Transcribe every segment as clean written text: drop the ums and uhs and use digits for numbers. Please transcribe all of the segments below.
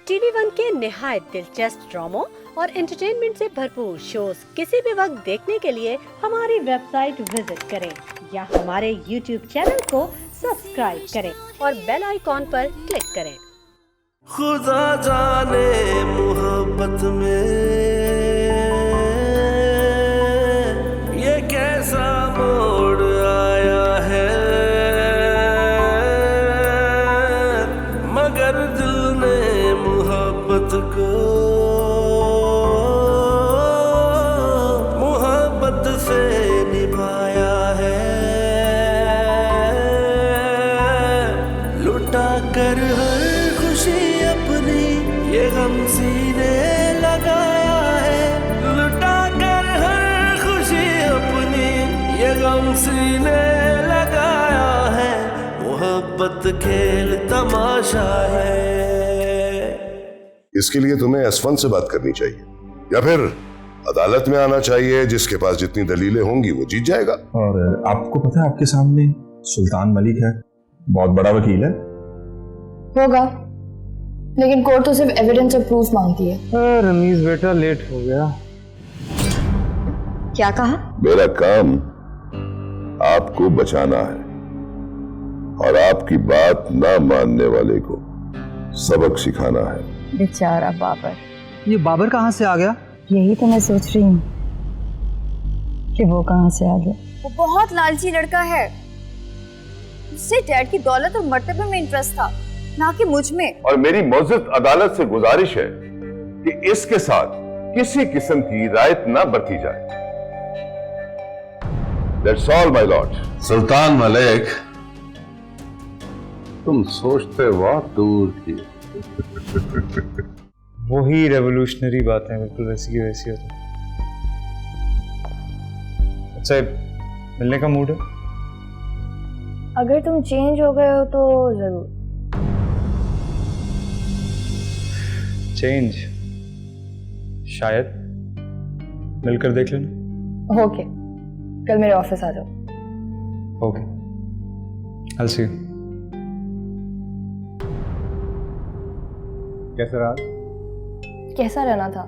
TV one के निहायत दिलचस्प ड्रामों और एंटरटेनमेंट से भरपूर शोज किसी भी वक्त देखने के लिए हमारी वेबसाइट विजिट करें या हमारे यूट्यूब चैनल को सब्सक्राइब करें और बेल आइकॉन पर क्लिक करें। खुदा जाने मोहब्बत में ये कैसा मोड़ आया है, मगर दिल ने मोहब्बत को मोहब्बत से निभाया है, लुटा कर हर खुशी अपनी ये गम सीने लगाया है, लुटा कर हर खुशी अपनी ये गम सीने लगाया है, मोहब्बत खेल तमाशा है। इसके लिए तुम्हें S1 से बात करनी चाहिए या फिर अदालत में आना चाहिए, जिसके पास जितनी दलीलें होंगी वो जीत जाएगा। और आपको पता है आपके सामने सुल्तान मलिक है, बहुत बड़ा वकील है। होगा, लेकिन कोर्ट तो सिर्फ एविडेंस और प्रूफ मांगती है। रमीज बेटा लेट हो गया। क्या कहा? मेरा काम आपको बचाना है और आपकी बात ना मानने वाले को सबक सिखाना है। बेचारा बाबर। ये बाबर कहाँ से आ गया? यही तो मैं सोच रही हूँ कि वो कहाँ से आ गया। वो बहुत लालची लड़का है, उससे डैड की दौलत और मर्तबे में इंटरेस्ट था, ना कि मुझ में। और मेरी मौजूद अदालत से गुजारिश है कि इसके साथ किसी किस्म की रायत ना बरती जाए। That's all, my lord. सुल्तान मलिक, तुम सोचते बहुत दूर थी। वही रेवोल्यूशनरी बात है, बिल्कुल वैसी की वैसी हो। अच्छा, मिलने का मूड है? अगर तुम चेंज हो गए हो तो जरूर। चेंज शायद मिलकर देख लेना। ओके, कल मेरे ऑफिस आ जाओ। Okay, I'll see you. कैसा रहा? कैसा रहना था?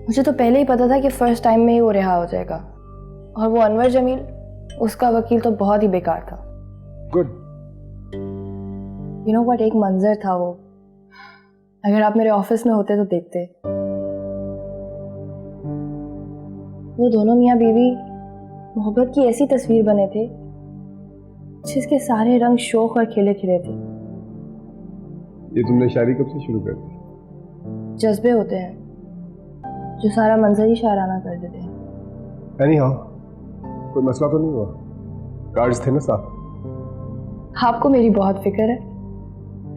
मुझे तो पहले ही पता था कि फर्स्ट टाइम में ही वो रिहा हो जाएगा, और वो अनवर जमील, उसका वकील तो बहुत ही बेकार था। गुड। यू नो व्हाट, एक मंजर था वो। अगर आप मेरे ऑफिस में होते तो देखते। वो दोनों मियाँ बीवी मोहब्बत की ऐसी तस्वीर बने थे जिसके सारे रंग शौक और खिले खिले थे। ये तुमने शायरी कब से शुरू कर दी? जज्बे होते हैं जो सारा मंजर ही शायराना कर देते हैं। एनीहाउ, कोई मसला तो नहीं हुआ? कार्ड्स थे ना साथ? आपको मेरी बहुत फिक्र है।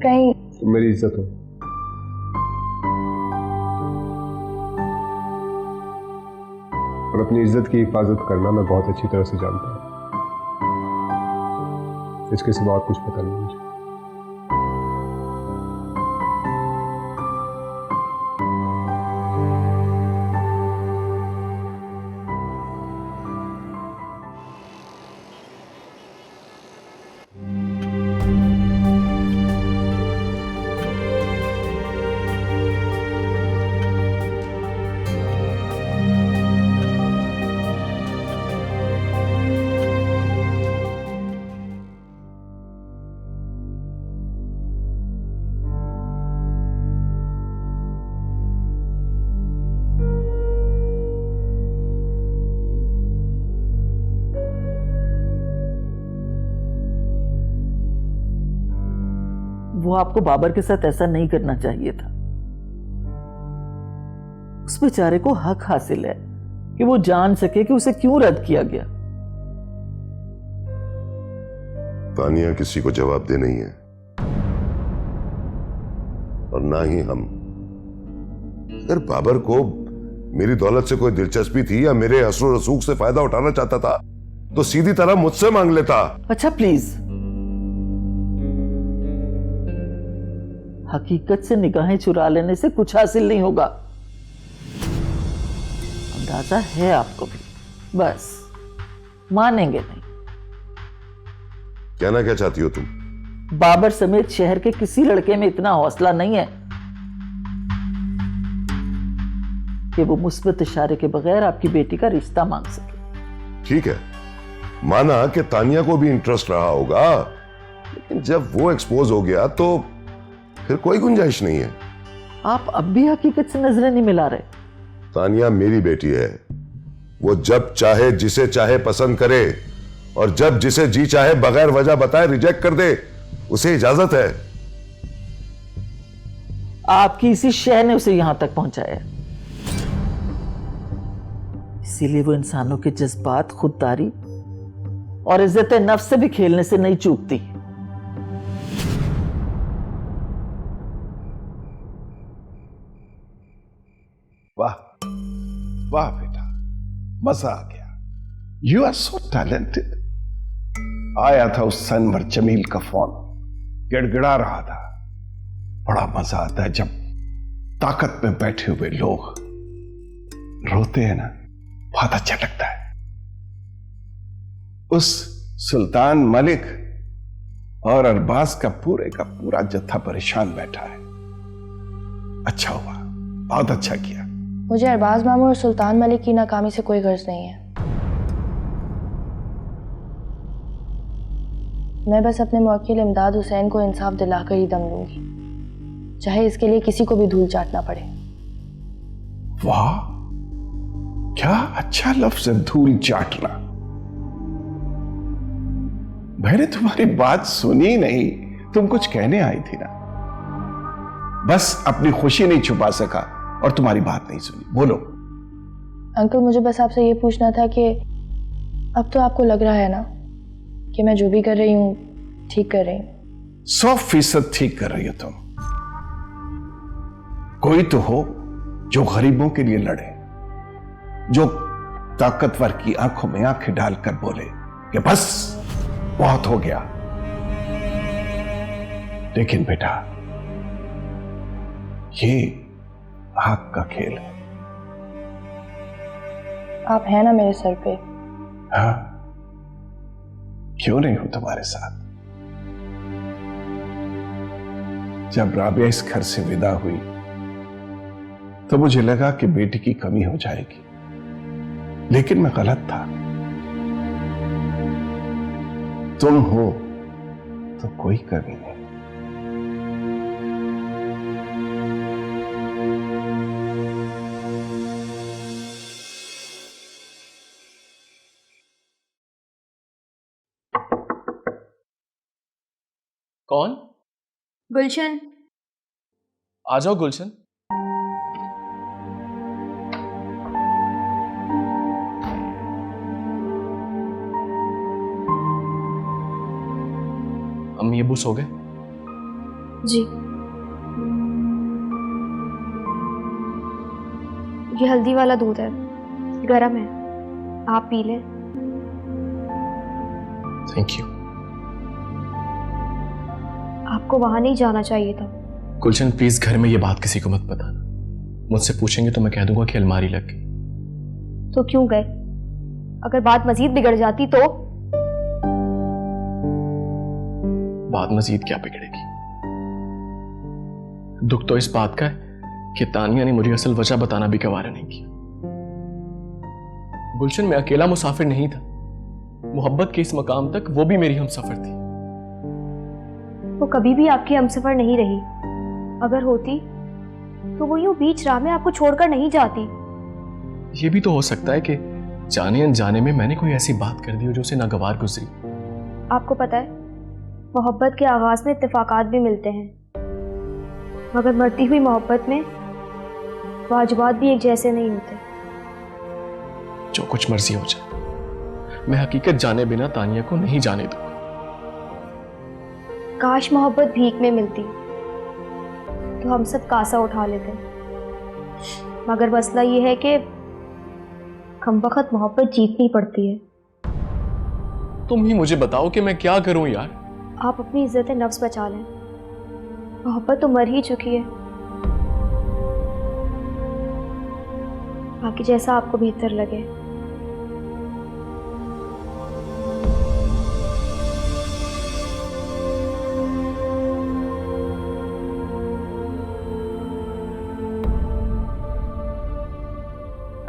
कहीं तुम मेरी इज्जत हो। और अपनी इज्जत की हिफाजत करना मैं बहुत अच्छी तरह से जानता हूँ। इसके सिवा और कुछ पता नहीं मुझे। वो आपको बाबर के साथ ऐसा नहीं करना चाहिए था। उस बेचारे को हक हासिल है कि वो जान सके कि उसे क्यों रद्द किया गया। तानिया किसी को जवाब दे नहीं है और ना ही हम। अगर बाबर को मेरी दौलत से कोई दिलचस्पी थी या मेरे असर रसूख से फायदा उठाना चाहता था तो सीधी तरह मुझसे मांग लेता। अच्छा प्लीज, हकीकत से निगाहें चुरा लेने से कुछ हासिल नहीं होगा। अंदाजा है आपको भी, बस मानेंगे नहीं। कहना क्या चाहती हो तुम? बाबर समेत शहर के किसी लड़के में इतना हौसला नहीं है कि वो मुस्बत इशारे के बगैर आपकी बेटी का रिश्ता मांग सके। ठीक है, माना कि तानिया को भी इंटरेस्ट रहा होगा, लेकिन जब वो एक्सपोज हो गया तो फिर कोई गुंजाइश नहीं है। आप अब भी हकीकत से नजरें नहीं मिला रहे। तानिया मेरी बेटी है, वो जब चाहे जिसे चाहे पसंद करे और जब जिसे जी चाहे बगैर वजह बताए रिजेक्ट कर दे, उसे इजाजत है। आपकी इसी शय ने उसे यहां तक पहुंचाया, इसीलिए वो इंसानों के जज्बात, खुददारी और इज्जत नफ्स से भी खेलने से नहीं चूकती। वाह वाह बेटा, मजा आ गया। You are so talented. आया था उस सनवर जमील का फोन, गिड़गिड़ा रहा था। बड़ा मजा आता है जब ताकत में बैठे हुए लोग रोते हैं ना, बहुत अच्छा लगता है। उस सुल्तान मलिक और अरबाज का पूरा जत्था परेशान बैठा है। अच्छा हुआ, बहुत अच्छा किया। मुझे अरबाज मामू और सुल्तान मलिक की नाकामी से कोई गर्ज नहीं है। मैं बस अपने मौकिल इमदाद हुसैन को इंसाफ दिलाकर ही दम लूंगी, चाहे इसके लिए किसी को भी धूल चाटना पड़े। वाह, क्या अच्छा लफ्ज है, धूल चाटना। मैंने तुम्हारी बात सुनी नहीं, तुम कुछ कहने आई थी ना। बस अपनी खुशी नहीं छुपा सका और तुम्हारी बात नहीं सुनी। बोलो। अंकल, मुझे बस आपसे ये पूछना था कि अब तो आपको लग रहा है ना कि मैं जो भी कर रही हूं ठीक कर रही हूं? 100% ठीक कर रही हो तुम। कोई तो हो जो गरीबों के लिए लड़े, जो ताकतवर की आंखों में आंखें डालकर बोले कि बस बहुत हो गया। लेकिन बेटा, ये आग का खेल है। आप हैं ना मेरे सर पे? हाँ, क्यों नहीं हूं तुम्हारे साथ। जब राबिया इस घर से विदा हुई तो मुझे लगा कि बेटी की कमी हो जाएगी, लेकिन मैं गलत था। तुम हो तो कोई कमी नहीं। कौन? गुलशन। आ जाओ गुलशन। अम्मी अब्बू सो गए? जी। ये हल्दी वाला दूध है, गरम है, आप पी लें। Thank you. आपको वहां नहीं जाना चाहिए था। गुलशन प्लीज घर में ये बात किसी को मत बताना। मुझसे पूछेंगे तो मैं कह दूंगा कि अलमारी लग गई। तो क्यों गए? अगर बात मजीद बिगड़ जाती तो? बात मजीद क्या बिगड़ेगी? दुख तो इस बात का है कि तानिया ने मुझे असल वजह बताना भी गवारा नहीं किया। गुलशन, मैं अकेला मुसाफिर नहीं था। मोहब्बत के इस मकाम तक वो भी मेरी हमसफर थी। वो कभी भी आपकी हमसफर नहीं रही। अगर होती तो वो यूं बीच राह में आपको छोड़कर नहीं जाती। ये भी तो हो सकता है कि जाने अनजाने में मैंने कोई ऐसी बात कर दी हो जो उसे नागवार गुजरी। आपको पता है, मोहब्बत के आगाज में इत्तेफाकात भी मिलते हैं, मगर मरती हुई मोहब्बत में वाजिबात भी एक जैसे नहीं होते। जो कुछ मर्जी हो जाए, मैं हकीकत जाने बिना तानिया को नहीं जाने दूंगा। काश मोहब्बत भीख में मिलती तो हम सब कासा उठा लेते, मगर मसला ये है कि कमबख्त मोहब्बत जीतनी पड़ती है। तुम ही मुझे बताओ कि मैं क्या करूं यार। आप अपनी इज्जत नफ्स बचा लें। मोहब्बत तो मर ही चुकी है, बाकी जैसा आपको बेहतर लगे।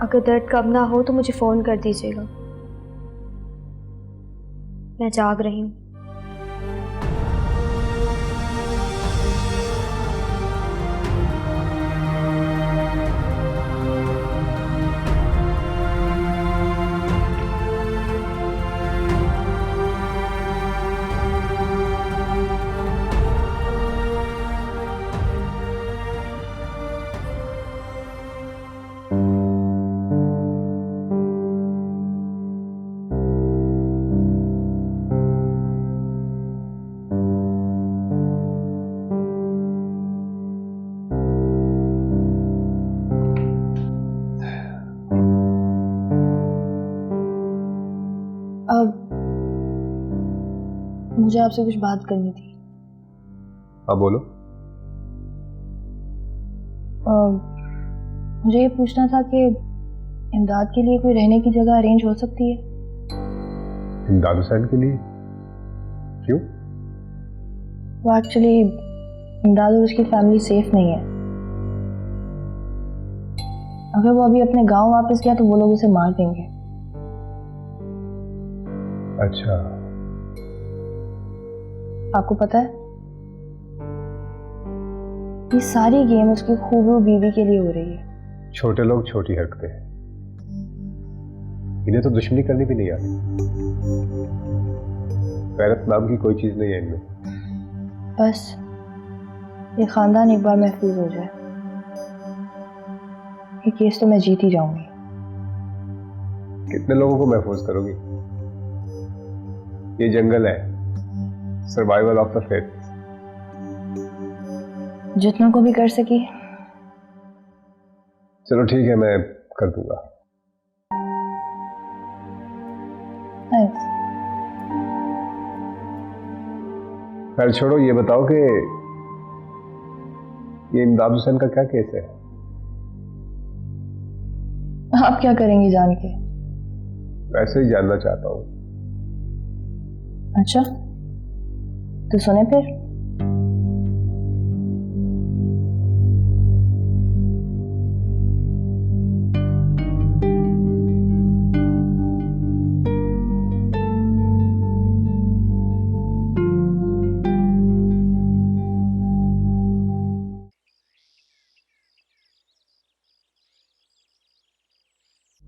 अगर दर्द कम ना हो तो मुझे फ़ोन कर दीजिएगा, मैं जाग रही हूँ। अब मुझे आपसे कुछ बात करनी थी। हाँ बोलो। मुझे ये पूछना था कि इमदाद के लिए कोई रहने की जगह अरेंज हो सकती है? इमदाद हुसैन के लिए? क्यों? वो एक्चुअली इमदाद और उसकी फैमिली सेफ नहीं है। अगर वो अभी अपने गांव वापस गया तो वो लोग उसे मार देंगे। अच्छा। आपको पता है, ये सारी गेम उसकी खूबरू बीवी के लिए हो रही है। छोटे लोग छोटी हरकतें हैं, इन्हें तो दुश्मनी करनी भी नहीं आती। गैरत नाम की कोई चीज नहीं है इनमें। बस ये खानदान एक बार महफूज हो जाए, ये केस तो मैं जीत ही जाऊंगी। कितने लोगों को महफूज करोगी? ये जंगल है, सर्वाइवल ऑफ द फिट। जितनों को भी कर सकी। चलो ठीक है, मैं कर दूंगा। थैंक्स। खैर छोड़ो, ये बताओ कि ये इमदाद हुसैन का क्या केस है? आप क्या करेंगी जान के? वैसे ही जानना चाहता हूँ। अच्छा तो सुने फिर।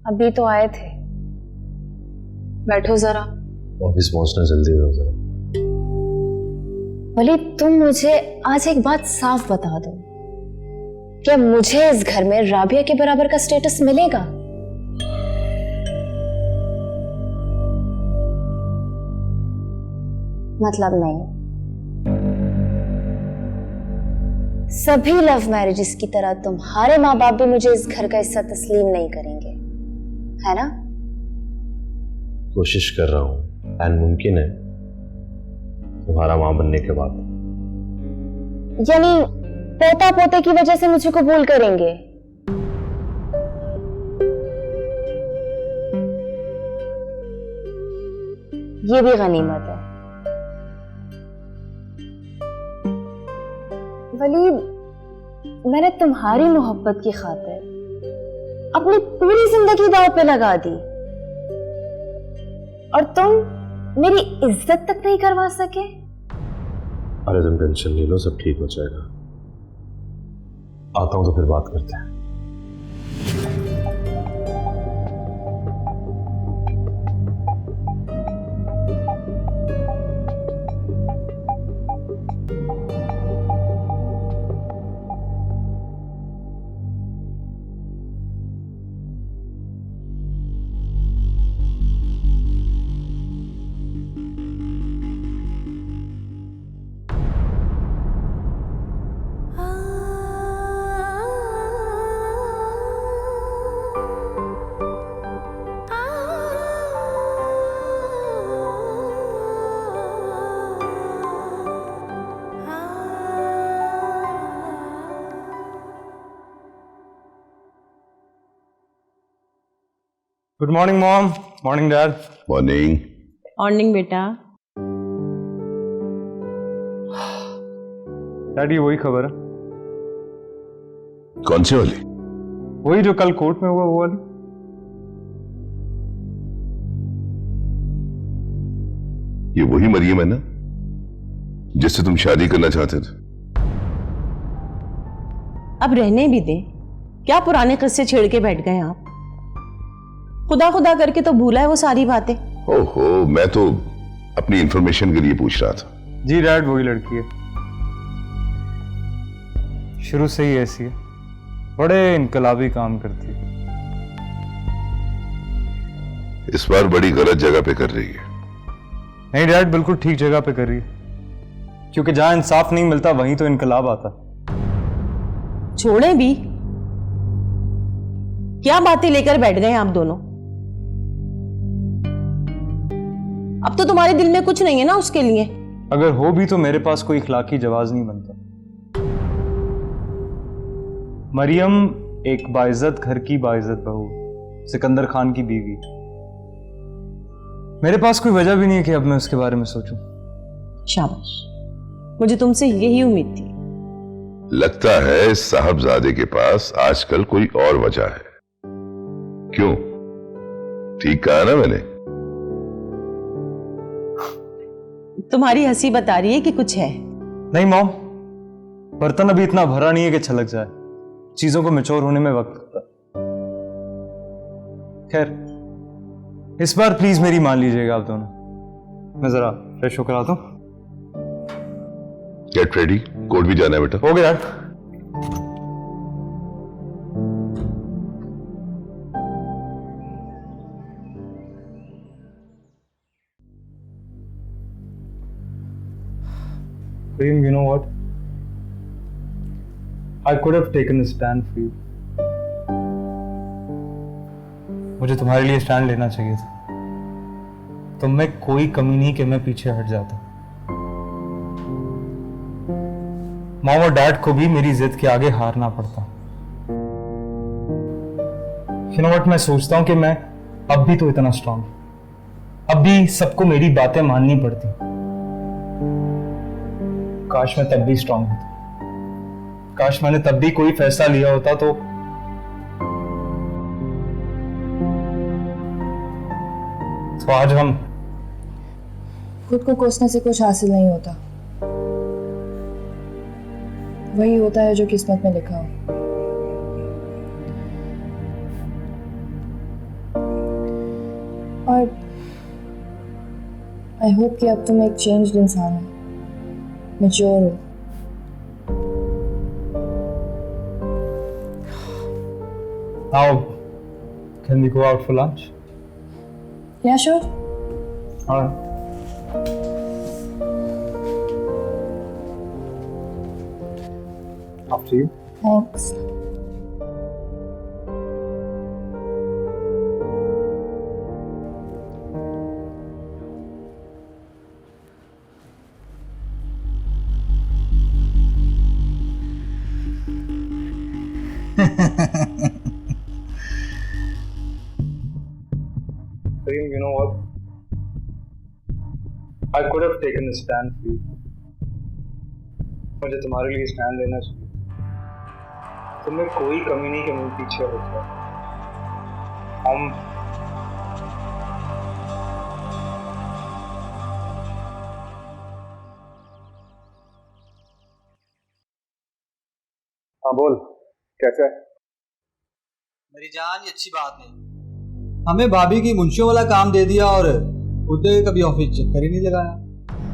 अभी तो आए थे, बैठो जरा। ऑफिस पहुंचना जल्दी हो जरा। वली तुम मुझे आज एक बात साफ बता दो, क्या मुझे इस घर में राबिया के बराबर का स्टेटस मिलेगा? मतलब नहीं। सभी लव मैरिजेस की तरह तुम्हारे माँ बाप भी मुझे इस घर का हिस्सा तस्लीम नहीं करेंगे, है ना? कोशिश कर रहा हूं, एंड मुमकिन है तुम्हारा मां बनने के बाद। यानी पोता पोते की वजह से मुझे कबूल करेंगे? ये भी गनीमत है। वली, मैंने तुम्हारी मोहब्बत की खातिर अपनी पूरी जिंदगी दांव पे लगा दी और तुम मेरी इज्जत तक नहीं करवा सके। अरे तुम टेंशन नहीं लो, सब ठीक हो जाएगा। आता हूं तो फिर बात करते हैं। Good morning mom. Morning dad. Morning. Morning बेटा। डैड ये वही खबर है? कौन सी वाली? वही जो कल कोर्ट में हुआ वो वाली। ये वही मरियम है ना जिससे तुम शादी करना चाहते थे? अब रहने भी दे, क्या पुराने किस्से छेड़ के बैठ गए आप? खुदा खुदा करके तो भूला है वो सारी बातें। ओहो, मैं तो अपनी इंफॉर्मेशन के लिए पूछ रहा था। जी डैड, वही लड़की है, शुरू से ही ऐसी है, बड़े इनकलाबी काम करती है। इस बार बड़ी गलत जगह पे कर रही है। नहीं डैड, बिल्कुल ठीक जगह पे कर रही है, क्योंकि जहां इंसाफ नहीं मिलता वहीं तो इनकलाब आता। छोड़े भी, क्या बातें लेकर बैठ गए आप दोनों? अब तो तुम्हारे दिल में कुछ नहीं है ना उसके लिए। अगर हो भी तो मेरे पास कोई इखलाकी जवाब नहीं बनता। मरियम एक बाइज्जत घर की बाइज्जत बहू, सिकंदर खान की बीवी। मेरे पास कोई वजह भी नहीं है कि अब मैं उसके बारे में सोचूं। शाबाश, मुझे तुमसे यही उम्मीद थी। लगता है साहबजादे के पास आजकल कोई और वजह है। क्यों? ठीक कहा ना मैंने? तुम्हारी हंसी बता रही है कि कुछ है। नहीं मॉम, बर्तन अभी इतना भरा नहीं है कि छलक जाए, चीजों को मैच्योर होने में वक्त लगता है। खैर, इस बार प्लीज मेरी मान लीजिएगा आप दोनों। मैं जरा फ्रेश होकर आता हूं। गेट रेडी, कोर्ट भी जाना है बेटा। हो गया यार। Prem, you know what? I could have taken a stand for you. मुझे तुम्हारे लिए स्टैंड लेना चाहिए था। तुम में कोई कमी नहीं कि मैं पीछे हट जाता। मॉम और डैड को भी मेरी जिद के आगे हारना पड़ता। You know what, मैं सोचता हूं कि मैं अब भी तो इतना स्ट्रांग, अब भी सबको मेरी बातें माननी पड़ती। काश मैं तब भी स्ट्रांग होता, काश मैंने तब भी कोई फैसला लिया होता तो आज हम। खुद को कोसने से कुछ हासिल नहीं होता, वही होता है जो किस्मत में लिखा हो। और आई होप कि अब तुम एक चेंज्ड इंसान हो, मैच्योर हो। Now, can we go out for lunch? Yeah, sure. All right. After you. Thanks. You know what? I could have taken a stand for you. मुझे तुम्हारे लिए स्टैंड लेना चाहिए। तुम्हें कोई कमी नहीं कि मैं पीछे होता। हम हाँ बोल, कैसा है? मेरी जान, ये अच्छी बात नहीं। हमें भाभी की मुंशियों वाला काम दे दिया और खुद कभी ऑफिस चक्कर ही नहीं लगाया।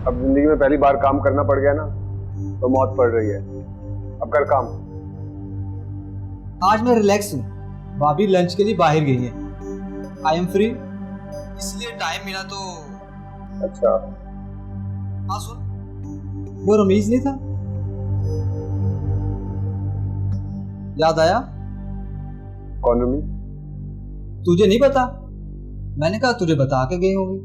अब जिंदगी में पहली बार काम करना पड़ गया ना, तो मौत पड़ रही है। अब कर काम। आज मैं रिलैक्स हूँ, भाभी लंच के लिए बाहर गई है। आई एम फ्री, इसलिए टाइम मिला तो। अच्छा हाँ सुन, वो रमीज नहीं था, याद आया? कौन रमीज? तुझे नहीं पता? मैंने कहा तुझे बता के गई होगी।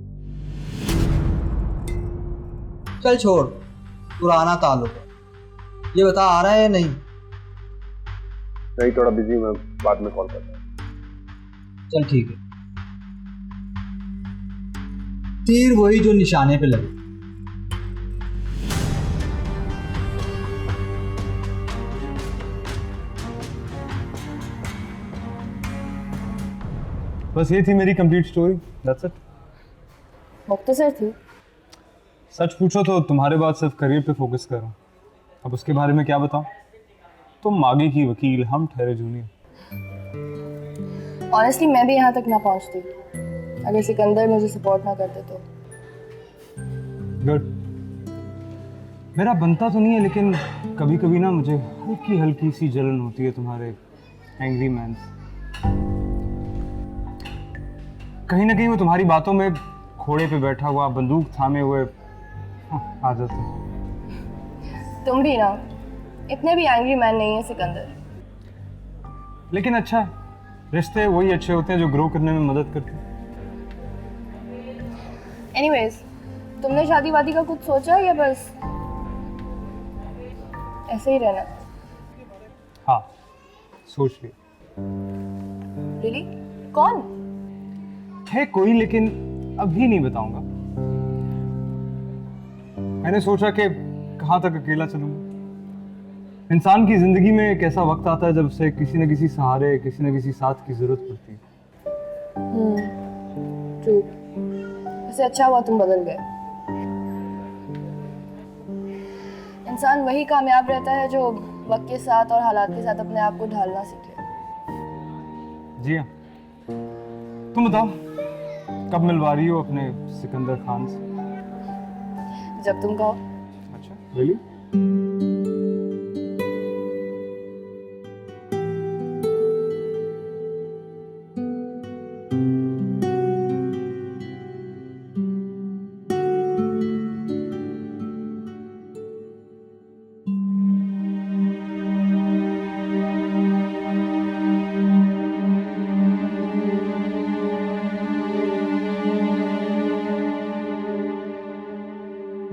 चल छोड़, पुराना ताल्लुक। ये बता, आ रहा है या नहीं? नहीं, थोड़ा बिजी हूं, मैं बाद में कॉल करता हूं। चल ठीक है। तीर वही जो निशाने पे लगे। बस ये थी मेरी कंप्लीट स्टोरी। That's it. मुख्तसर थी, सच पूछो तो तुम्हारे बाद सिर्फ करियर पे फोकस कर रहा हूँ। अब उसके बारे में क्या बताऊँ? तुम मागी की वकील, हम ठहरे जूनियर। ऑनेस्टली मैं भी यहाँ तक ना पहुँचती अगर सिकंदर मुझे सपोर्ट ना करते तो। गुड। मेरा बनता तो नहीं है, लेकिन कभी कभी ना मुझे हल्की हल्की सी जलन होती है तुम्हारे एंग्री मैन। कहीं ना कहीं वो तुम्हारी बातों में घोड़े पे बैठा हुआ, बंदूक थामे हुए आ जाते। तुम भी ना इतने भी एंग्री मैन नहीं है सिकंदर। लेकिन अच्छा, रिश्ते वही अच्छे होते हैं जो ग्रो करने में मदद करते हैं। एनीवेज, तुमने शादी वादी का कुछ सोचा या बस ऐसे ही रहना? हाँ, सोच लिया। रियली? कौन है कोई, लेकिन अभी नहीं बताऊंगा। मैंने सोचा कि कहाँ तक अकेला चलूंगा। इंसान की जिंदगी में एक ऐसा वक्त आता है जब उसे किसी न किसी सहारे, किसी न किसी साथ की जरूरत पड़ती है। ट्रू। वैसे अच्छा हुआ तुम बदल गए। इंसान वही कामयाब रहता है जो वक्त के साथ और हालात के साथ अपने आप को ढालना सीखे। जी हाँ। तुम बताओ, कब मिलवा रही हो अपने सिकंदर खान से? जब तुम कहो। अच्छा, रियली?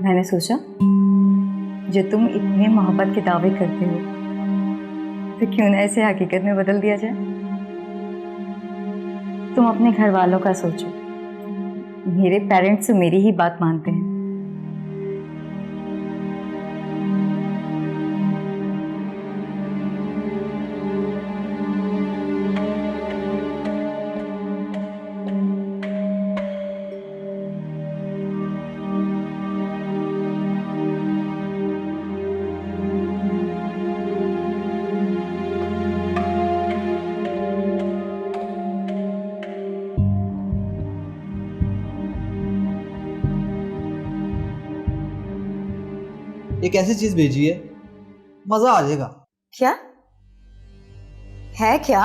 मैंने सोचा जो तुम इतने मोहब्बत के दावे करते हो तो क्यों ना ऐसे हकीकत में बदल दिया जाए। तुम अपने घर वालों का सोचो। मेरे पेरेंट्स मेरी ही बात मानते हैं। एक ऐसी चीज भेजी है, मजा आ जाएगा। क्या है? क्या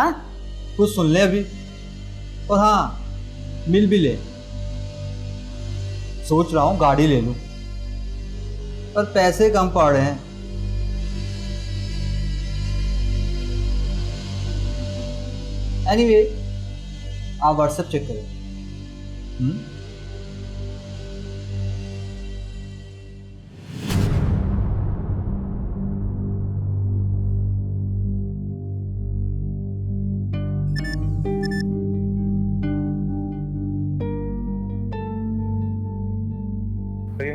कुछ सुन ले अभी, और हाँ, मिल भी ले। सोच रहा हूँ गाड़ी ले लूं, पर पैसे कम पड़ रहे हैं। एनीवे, आप व्हाट्सएप चेक करें।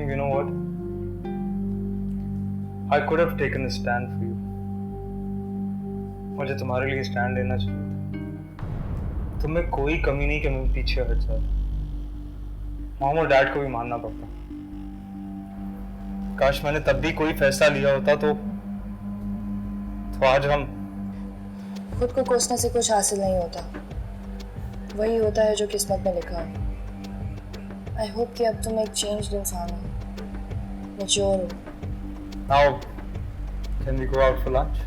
You know what? I could have taken a stand for you. मुझे तुम्हारे लिए स्टैंड लेना चाहिए था। तुम में कोई कमी नहीं कि मैं पीछे हट जाता। मॉम और डैड को भी मानना पड़ता। काश मैंने तब भी कोई फैसला लिया होता तो आज हम। खुद को कोसने से कुछ हासिल नहीं होता, वही होता है जो किस्मत में लिखा है। आई होप कि अब तुम एक चेंज्ड इंसान हो, मैच्योर हो। Now, can we go out for lunch?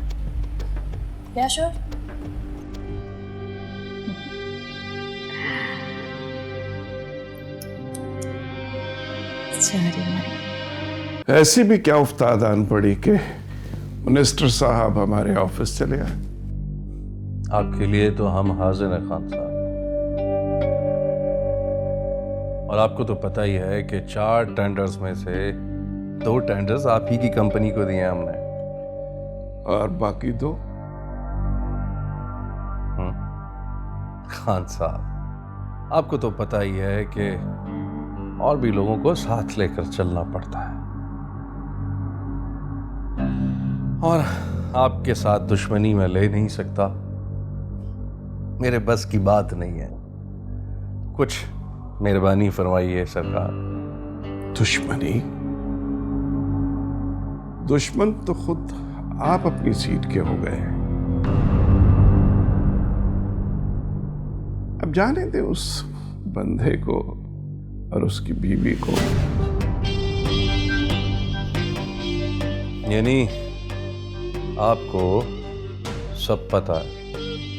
Yeah, sure. ऐसी भी क्या उफ्ताद आन पड़ी कि मिनिस्टर साहब हमारे ऑफिस चले आए। आपके लिए तो हम हाजिर हैं खान साहब, और आपको तो पता ही है कि 4 टेंडर्स में से 2 टेंडर्स आप ही की कंपनी को दिए हमने, और बाकी 2 खान साहब, आपको तो पता ही है कि और भी लोगों को साथ लेकर चलना पड़ता है, और आपके साथ दुश्मनी में ले नहीं सकता। मेरे बस की बात नहीं है। कुछ मेहरबानी फरमाइए सरकार। दुश्मनी? दुश्मन तो खुद आप अपनी सीट के हो गए हैं। अब जाने दे उस बंधे को और उसकी बीवी को। यानी आपको सब पता है?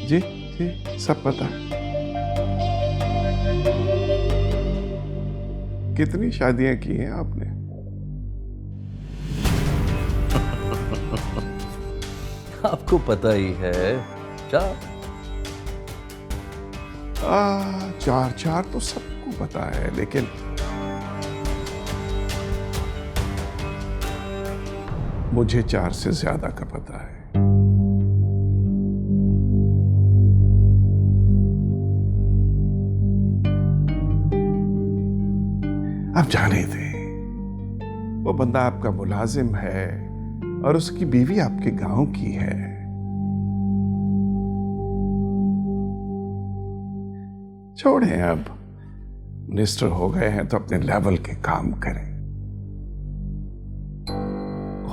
जी जी, सब पता है। कितनी शादियां की हैं आपने? आपको पता ही है, 4। चार तो सबको पता है, लेकिन मुझे 4 से ज्यादा का पता है। अब जाने दे, वो बंदा आपका मुलाजिम है और उसकी बीवी आपके गांव की है। छोड़ें, अब मिनिस्टर हो गए हैं तो अपने लेवल के काम करें।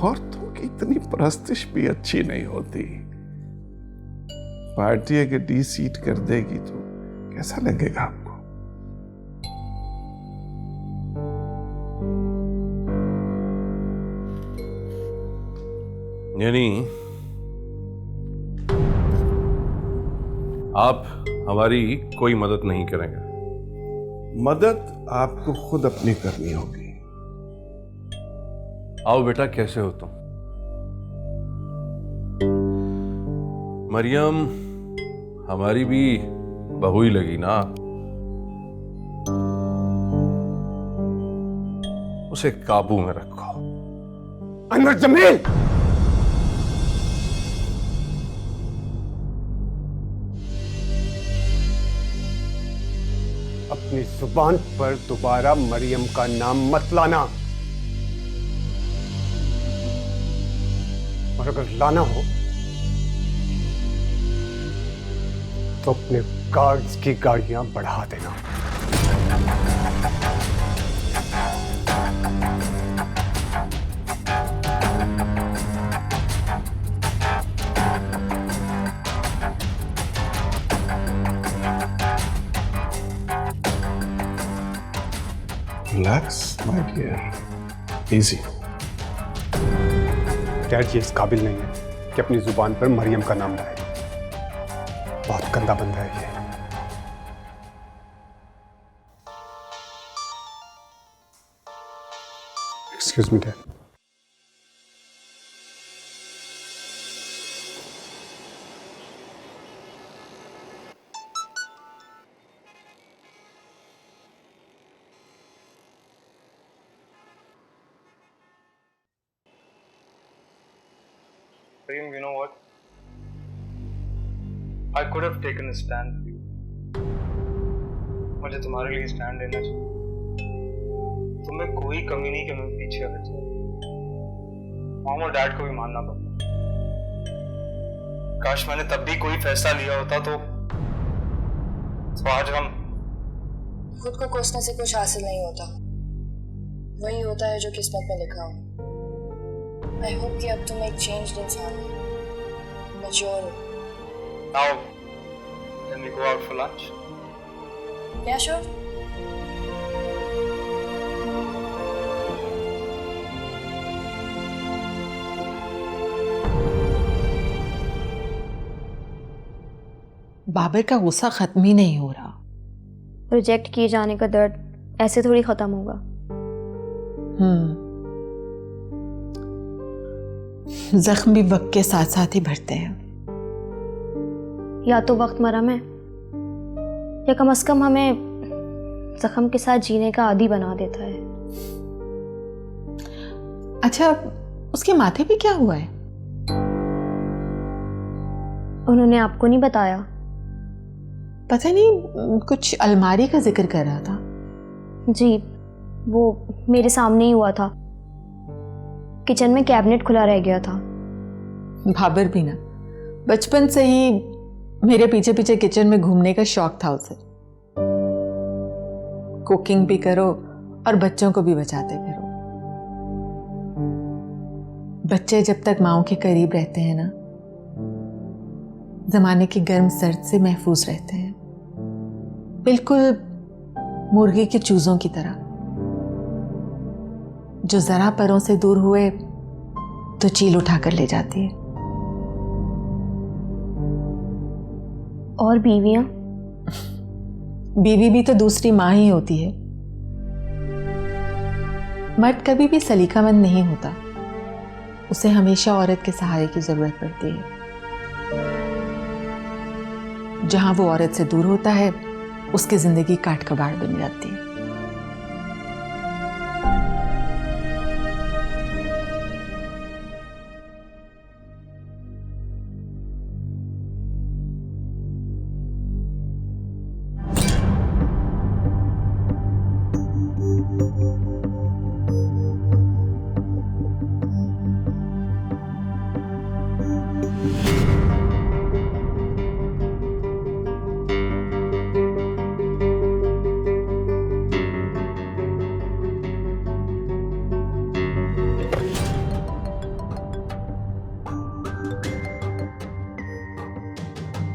औरतों की इतनी परस्तिश भी अच्छी नहीं होती। पार्टी अगर डी सीट कर देगी तो कैसा लगेगा आपको? यानी आप हमारी कोई मदद नहीं करेंगे? मदद आपको खुद अपनी करनी होगी। आओ बेटा, कैसे हो तुम? मरियम हमारी भी बहू ही लगी ना। उसे काबू में रखो। अनवर जमील, अपनी जुबान पर दोबारा मरियम का नाम मत लाना, और अगर लाना हो तो अपने गार्ड्स की गाड़ियां बढ़ा देना। Relax my dear, easy. Dad ये इस काबिल नहीं है कि अपनी जुबान पर मरियम का नाम लाए। बहुत गंदा बंदा है ये। Excuse me dad. Prem, you know what? I could have taken a stand for you. मुझे तुम्हारे लिए स्टैंड लेना चाहिए। तुम्हें कोई कमी नहीं कि मैं पीछे हट जाऊं। मॉम और डैड को भी मानना पड़ता। काश मैंने तब भी कोई फैसला लिया होता तो आज हम। खुद को कोसने से कुछ हासिल नहीं होता, वही होता है जो किस्मत में लिखा हो। आई होप कि अब तुम एक चेंज्ड इंसान हो, मैच्योर हो। Now, can we go out for lunch? Yeah, sure. Babar का गुस्सा खत्म ही नहीं हो रहा। रिजेक्ट किए जाने का दर्द ऐसे थोड़ी खत्म होगा। जख्म भी वक्त के साथ साथ ही भरते हैं। या तो वक्त मरहम है, या कम से कम हमें जख्म के साथ जीने का आदी बना देता है। अच्छा, उसके माथे पे क्या हुआ है? उन्होंने आपको नहीं बताया? पता नहीं, कुछ अलमारी का जिक्र कर रहा था। जी, वो मेरे सामने ही हुआ था। किचन में कैबिनेट खुला रह गया था। भाबर भी ना, बचपन से ही मेरे पीछे पीछे किचन में घूमने का शौक था उसे। कुकिंग भी करो और बच्चों को भी बचाते फिरो। बच्चे जब तक माओ के करीब रहते हैं ना, जमाने की गर्म सर्द से महफूज रहते हैं, बिल्कुल मुर्गी के चूजों की तरह, जो जरा परों से दूर हुए तो चील उठाकर ले जाती है। और बीवियां? बीवी भी तो दूसरी माँ ही होती है। मर्द कभी भी सलीकामंद नहीं होता, उसे हमेशा औरत के सहारे की जरूरत पड़ती है। जहां वो औरत से दूर होता है, उसकी जिंदगी काट कबाड़ बन जाती है।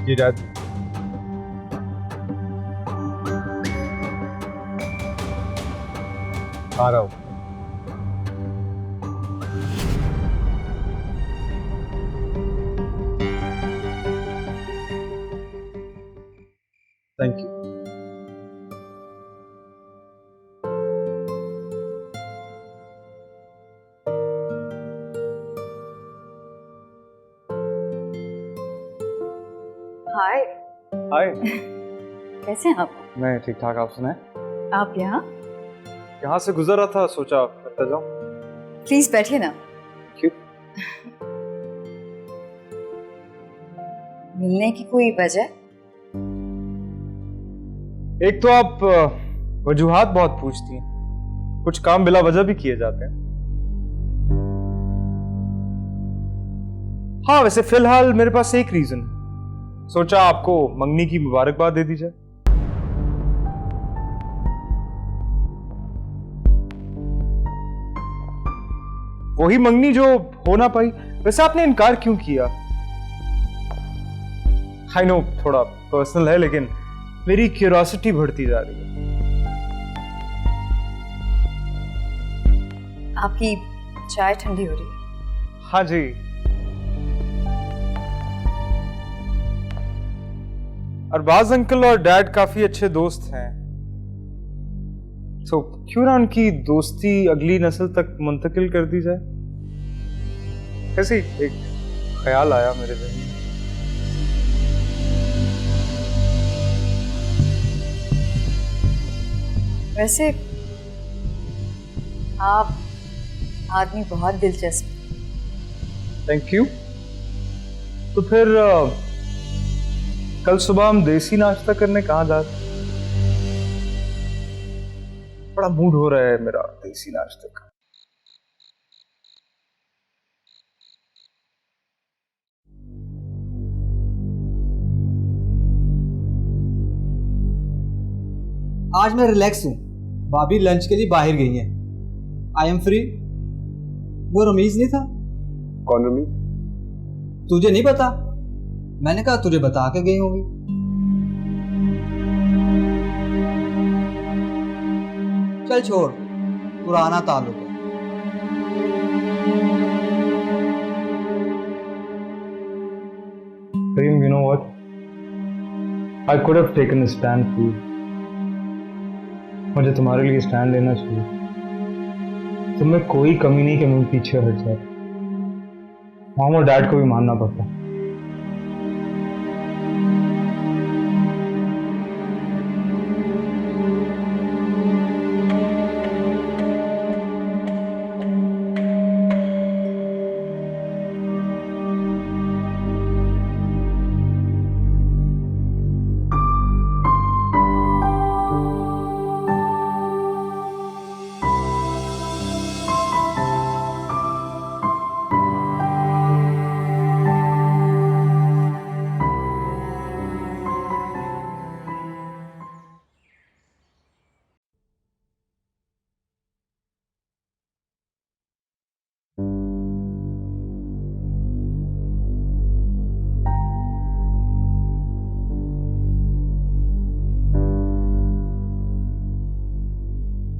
जी डैड। आ रहा हूँ। Thank you. हाय। हाय। कैसे हैं आप? मैं ठीक ठाक, आप सुनाएं? आप यहाँ से गुजर रहा था, सोचा करता जाऊं। प्लीज बैठिए ना। क्यों? मिलने की कोई वजह? एक तो आप वजूहात बहुत पूछती हैं, कुछ काम बिला वजह भी किए जाते हैं। हाँ, वैसे फिलहाल मेरे पास एक रीजन है, सोचा आपको मंगनी की मुबारकबाद दे दी जाए। वही मंगनी जो हो ना पाई। वैसे आपने इनकार क्यों किया? आई नो थोड़ा पर्सनल है, लेकिन मेरी क्यूरियोसिटी बढ़ती जा रही है। आपकी चाय ठंडी हो रही है। हाँ जी। अरबाज अंकल और डैड काफी अच्छे दोस्त हैं, तो क्यों ना उनकी दोस्ती अगली नस्ल तक मुंतकिल कर दी जाए। कैसे एक ख्याल आया मेरे ज़हन में। वैसे आप आदमी बहुत दिलचस्प। Thank you. तो फिर कल सुबह हम देसी नाश्ता करने कहाँ जाते? बड़ा मूड हो रहा है मेरा देसी नाश्ते का। आज मैं रिलैक्स हूँ, भाभी लंच के लिए बाहर गई हैं। I am free. वो रमीज नहीं था? कौन रमीज? तुझे नहीं पता? मैंने कहा तुझे बता के गई होंगी। चल छोड़, पुराना ताल्लुक है। Kareem, you know what? I could have taken a stand for you. मुझे तुम्हारे लिए स्टैंड लेना चाहिए। तुम में कोई कमी नहीं कि मैं पीछे हट जाता। मॉम और डैड को भी मानना पड़ता।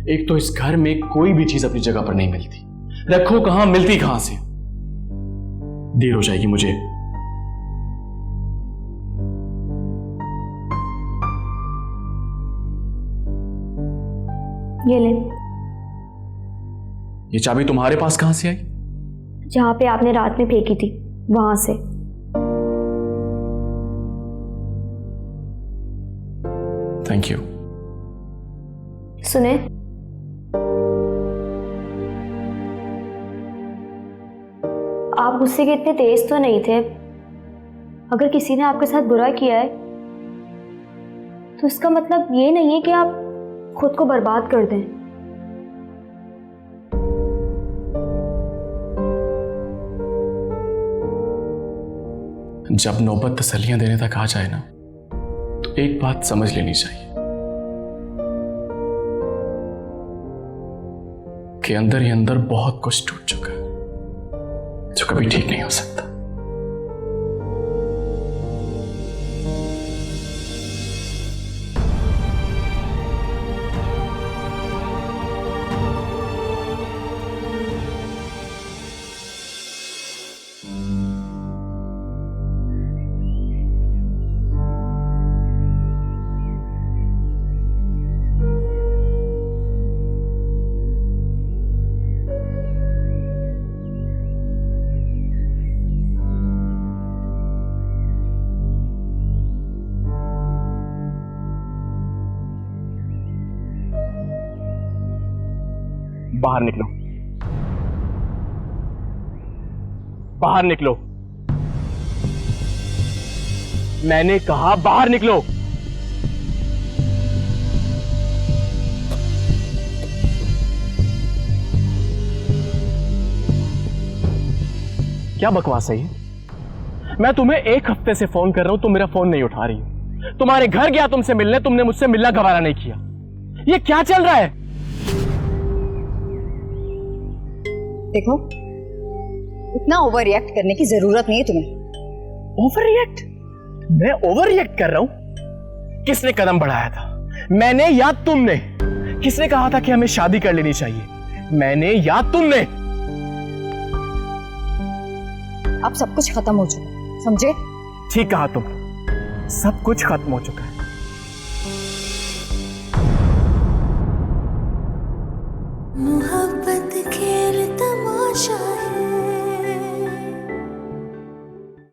एक तो इस घर में कोई भी चीज अपनी जगह पर नहीं मिलती, रखो कहां मिलती कहां से। देर हो जाएगी मुझे। ये ले। ये चाबी तुम्हारे पास कहां से आई? जहां पे आपने रात में फेंकी थी वहां से। Thank you. सुने, आप गुस्से के इतने तेज तो नहीं थे। अगर किसी ने आपके साथ बुरा किया है तो इसका मतलब ये नहीं है कि आप खुद को बर्बाद कर दें। जब नौबत तसल्लियां देने तक आ जाए ना, तो एक बात समझ लेनी चाहिए कि अंदर ही अंदर बहुत कुछ टूट चुका है जो कभी ठीक नहीं हो सकता। बाहर निकलो, बाहर निकलो। मैंने कहा बाहर निकलो। क्या बकवास है ये? मैं तुम्हें एक हफ्ते से फोन कर रहा हूं, तुम मेरा फोन नहीं उठा रही हो। तुम्हारे घर गया तुमसे मिलने, तुमने मुझसे मिलना गवारा नहीं किया। ये क्या चल रहा है? देखो, इतना ओवर रिएक्ट करने की जरूरत नहीं है तुम्हें। Over react? मैं ओवर रिएक्ट कर रहा हूं? किसने कदम बढ़ाया था, मैंने या तुमने? किसने कहा था कि हमें शादी कर लेनी चाहिए, मैंने या तुमने? अब सब कुछ खत्म हो चुका है, समझे? ठीक कहा तुम, सब कुछ खत्म हो चुका है। मोहब्बत खेल तमाशा